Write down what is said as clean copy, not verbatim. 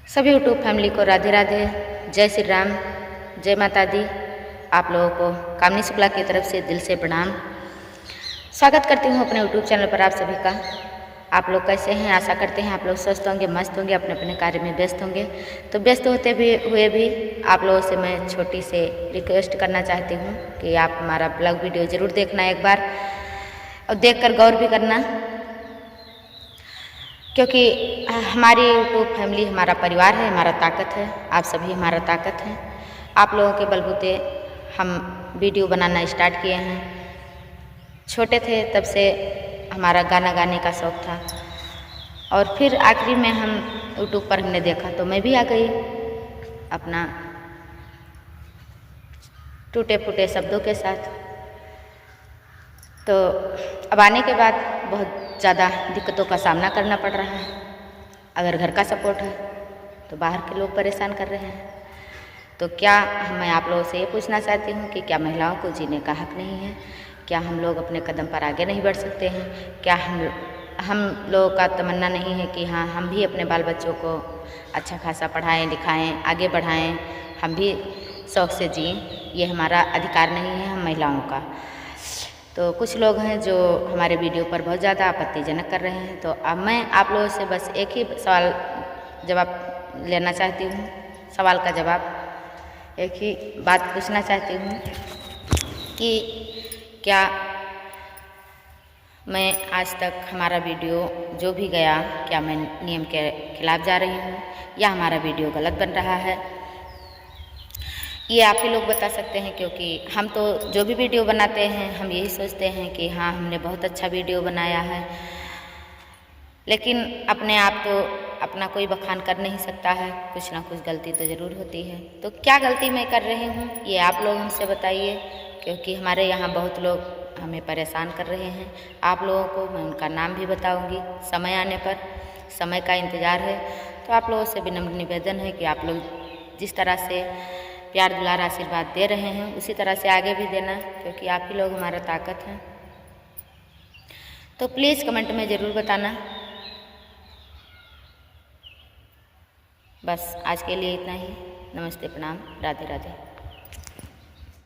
सभी YouTube family को राधे राधे, जय श्री राम, जय माता दी। आप लोगों को कामनी शुक्ला की तरफ से दिल से प्रणाम। स्वागत करती हूँ अपने यूट्यूब चैनल पर आप सभी का। आप लोग कैसे हैं? आशा करते हैं आप लोग स्वस्थ होंगे, मस्त होंगे, अपने अपने कार्य में व्यस्त होंगे। तो व्यस्त होते हुए भी आप लोगों से मैं छोटी से रिक्वेस्ट करना चाहती हूँ कि आप हमारा ब्लॉग वीडियो ज़रूर देखना एक बार, और देखकर गौर भी करना, क्योंकि हमारी यूट्यूब फैमिली हमारा परिवार है, हमारा ताकत है। आप सभी हमारा ताकत हैं। आप लोगों के बलबूते हम वीडियो बनाना स्टार्ट किए हैं। छोटे थे तब से हमारा गाना गाने का शौक़ था, और फिर आखिरी में हम यूट्यूब पर हमने देखा तो मैं भी आ गई अपना टूटे फूटे शब्दों के साथ। तो अब आने के बाद बहुत ज़्यादा दिक्कतों का सामना करना पड़ रहा है। अगर घर का सपोर्ट है तो बाहर के लोग परेशान कर रहे हैं। तो क्या मैं आप लोगों से ये पूछना चाहती हूँ कि क्या महिलाओं को जीने का हक नहीं है? क्या हम लोग अपने कदम पर आगे नहीं बढ़ सकते हैं? क्या हम लोगों का तमन्ना नहीं है कि हाँ, हम भी अपने बाल बच्चों को अच्छा खासा पढ़ाएं लिखाएं, आगे बढ़ाएं, हम भी शौक़ से जिएं? ये हमारा अधिकार नहीं है हम महिलाओं का। तो कुछ लोग हैं जो हमारे वीडियो पर बहुत ज़्यादा आपत्तिजनक कर रहे हैं। तो अब मैं आप लोगों से बस एक ही सवाल जवाब लेना चाहती हूँ, सवाल का जवाब, एक ही बात पूछना चाहती हूँ कि क्या मैं आज तक हमारा वीडियो जो भी गया, क्या मैं नियम के खिलाफ जा रही हूँ या हमारा वीडियो गलत बन रहा है? ये आप ही लोग बता सकते हैं, क्योंकि हम तो जो भी वीडियो बनाते हैं हम यही सोचते हैं कि हाँ, हमने बहुत अच्छा वीडियो बनाया है, लेकिन अपने आप तो अपना कोई बखान कर नहीं सकता है। कुछ ना कुछ गलती तो ज़रूर होती है। तो क्या गलती मैं कर रही हूँ ये आप लोग हमसे बताइए, क्योंकि हमारे यहाँ बहुत लोग हमें परेशान कर रहे हैं। आप लोगों को मैं उनका नाम भी बताऊँगी समय आने पर, समय का इंतज़ार है। तो आप लोगों से विनम्र निवेदन है कि आप लोग जिस तरह से प्यार दुलार आशीर्वाद दे रहे हैं उसी तरह से आगे भी देना, क्योंकि आप ही लोग हमारा ताकत हैं। तो प्लीज़ कमेंट में ज़रूर बताना। बस आज के लिए इतना ही। नमस्ते, प्रणाम, राधे राधे।